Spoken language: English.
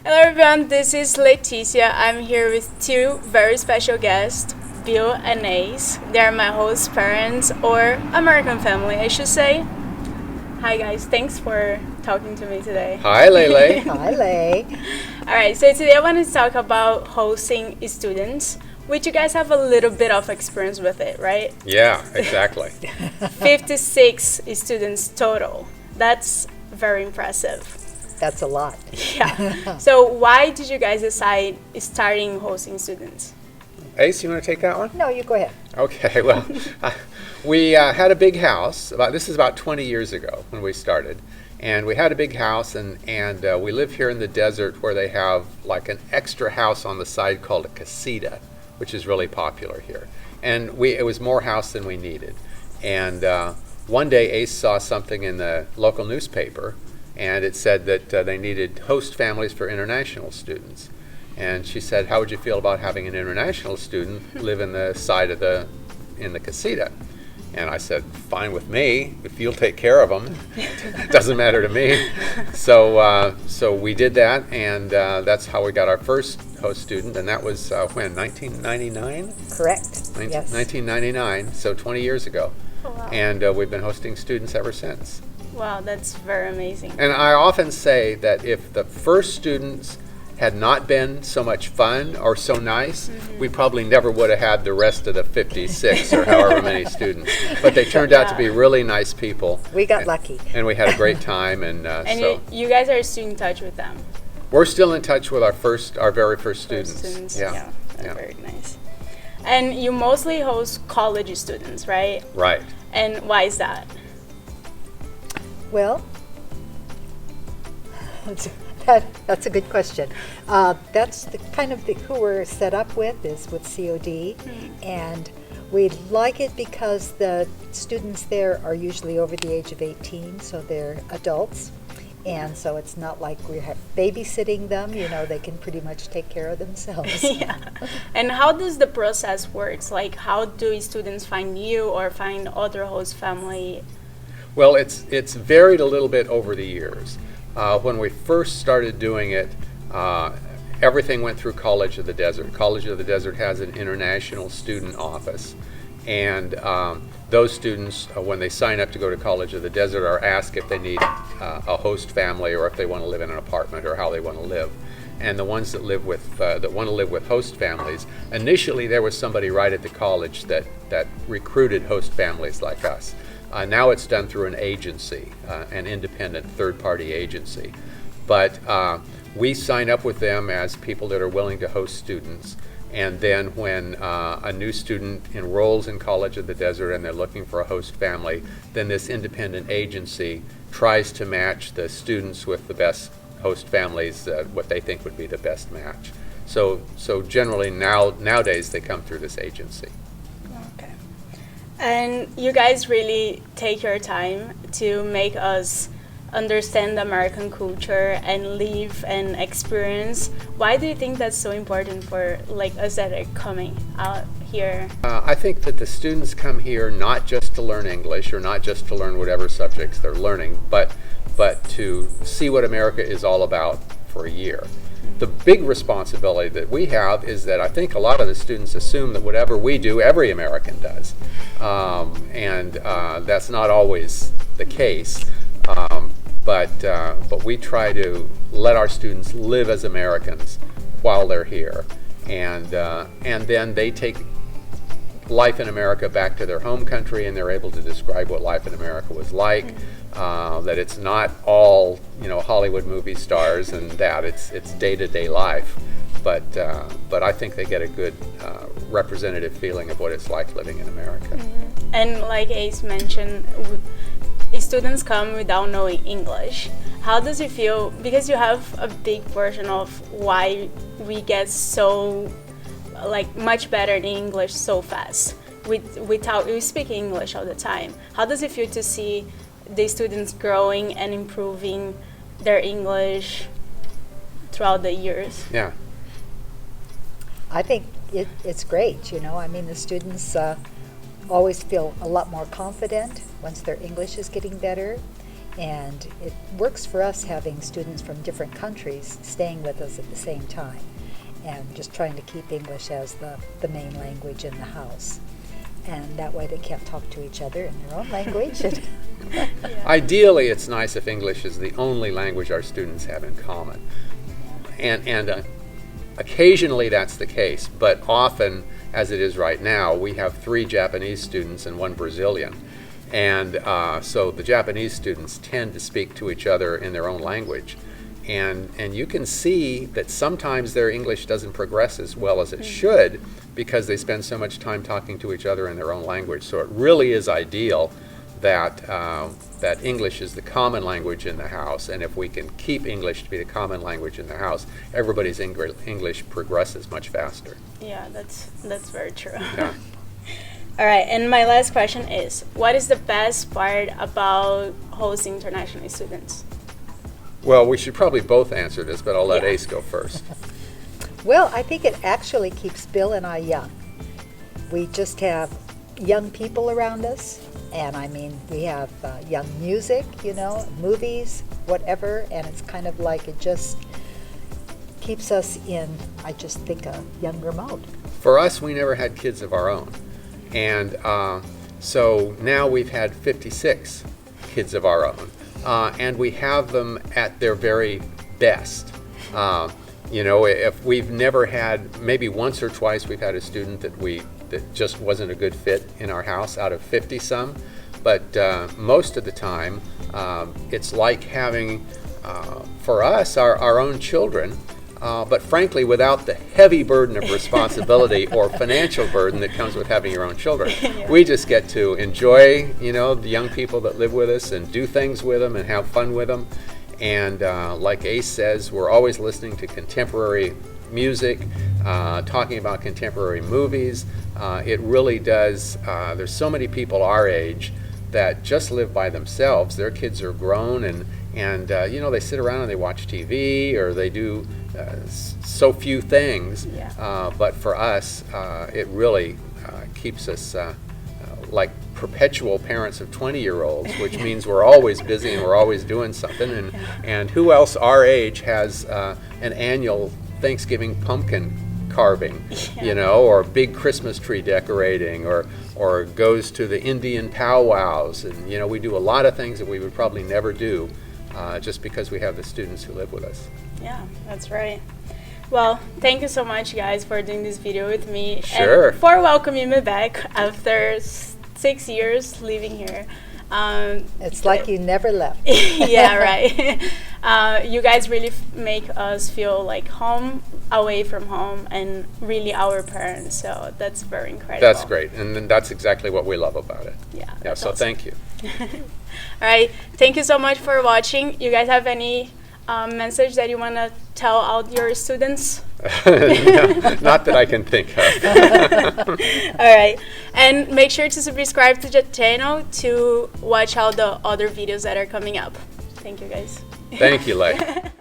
Hello everyone, this is Leticia. I'm here with two very special guests, Bill and Ace. They're my host parents, or American family, I should say. Hi guys, thanks for talking to me today. Hi Lele. Hi, Lay. Alright, so today I want to talk about hosting students, which you guys have a little bit of experience with it, right? Yeah, exactly. 56 students total. That's very impressive. That's a lot. Yeah. So why did you guys decide starting hosting students? Ace, you want to take that one? No, you go ahead. Okay, well, we had a big house. This is about 20 years ago when we started. And we had a big house, and we live here in the desert where they have like an extra house on the side called a casita, which is really popular here. And it was more house than we needed. And one day Ace saw something in the local newspaper, and it said that they needed host families for international students. And she said, how would you feel about having an international student live in the side of in the casita? And I said, fine with me, if you'll take care of them. It doesn't matter to me. So we did that, and that's how we got our first host student, and that was when, 1999? Correct. Yes. 1999, so 20 years ago. Oh, wow. And we've been hosting students ever since. Wow, that's very amazing. And I often say that if the first students had not been so much fun or so nice, we probably never would have had the rest of the 56 or however many students. But they turned out to be really nice people. We got lucky. And we had a great time. And so you guys are still in touch with them? we're still in touch with our very first students. Yeah, very nice. And you mostly host college students, right? Right. And why is that? Well, that's a good question. That's the kind of who we're set up with is with COD, and we like it because the students there are usually over the age of 18, so they're adults, and so it's not like we're babysitting them. You know, they can pretty much take care of themselves. Yeah. And how does the process work? Like, how do students find you or find other host family? Well, it's varied a little bit over the years. When we first started doing it, everything went through College of the Desert. College of the Desert has an international student office, and those students, when they sign up to go to College of the Desert, are asked if they need a host family or if they want to live in an apartment or how they want to live. And the ones that want to live with host families, initially there was somebody right at the college that recruited host families like us. Now it's done through an agency, an independent third-party agency. But we sign up with them as people that are willing to host students. And then when a new student enrolls in College of the Desert and they're looking for a host family, then this independent agency tries to match the students with the best host families, what they think would be the best match. So generally nowadays they come through this agency. Okay. And you guys really take your time to make us understand the American culture and live and experience. Why do you think that's so important for us that are coming out here? I think that the students come here not just to learn English or not just to learn whatever subjects they're learning, but to see what America is all about for a year. The big responsibility that we have is that I think a lot of the students assume that whatever we do, every American does. And that's not always the case. But we try to let our students live as Americans while they're here. And then they take life in America back to their home country, and they're able to describe what life in America was like. That it's not all Hollywood movie stars and that it's day-to-day life, but I think they get a good representative feeling of what it's like living in America. And like Ace mentioned, students come without knowing English. How does it feel? Because you have a big version of why we get so much better in English so fast. We speak English all the time. How does it feel to see the students growing and improving their English throughout the years? Yeah. I think it's great. I mean, the students always feel a lot more confident once their English is getting better. And it works for us having students from different countries staying with us at the same time and just trying to keep English as the main language in the house. And that way they can't talk to each other in their own language. Ideally, it's nice if English is the only language our students have in common. And occasionally that's the case, but often, as it is right now, we have 3 Japanese students and 1 Brazilian. And so the Japanese students tend to speak to each other in their own language. And you can see that sometimes their English doesn't progress as well as it should because they spend so much time talking to each other in their own language. So it really is ideal that that English is the common language in the house, and if we can keep English to be the common language in the house, everybody's English progresses much faster. Yeah, that's very true. Yeah. All right, and my last question is, what is the best part about hosting international students? Well, we should probably both answer this, but I'll let Yeah. Ace go first. Well, I think it actually keeps Bill and I young. We just have young people around us, and I mean, we have young music, movies, whatever, and it's kind of like it just keeps us in, I just think, a younger mode. For us, we never had kids of our own. And so now we've had 56 kids of our own. And we have them at their very best. If we've never had, maybe once or twice we've had a student that just wasn't a good fit in our house out of 50 some, but most of the time it's like having, for us, our own children, but frankly without the heavy burden of responsibility or financial burden that comes with having your own children. Yeah. We just get to enjoy, the young people that live with us and do things with them and have fun with them. And like Ace says, we're always listening to contemporary music, talking about contemporary movies. It really does, there's so many people our age that just live by themselves. Their kids are grown and they sit around and they watch TV or they do so few things. Yeah. But for us, it really keeps us like perpetual parents of 20-year-olds, which means we're always busy and we're always doing something. And who else our age has an annual Thanksgiving pumpkin carving, or big Christmas tree decorating, or goes to the Indian powwows, and we do a lot of things that we would probably never do just because we have the students who live with us. Yeah, that's right. Well, thank you so much, guys, for doing this video with me. Sure. And for welcoming me back after 6 years living here. It's like you never left. Yeah, right. You guys really make us feel like home, away from home, and really our parents. So that's very incredible. That's great, and then that's exactly what we love about it. Yeah. Yeah. So awesome. thank you. All right. Thank you so much for watching. You guys have any message that you want to tell out your students? Not that I can think of. All right. And make sure to subscribe to the channel to watch all the other videos that are coming up. Thank you, guys. Thank you, Leigh.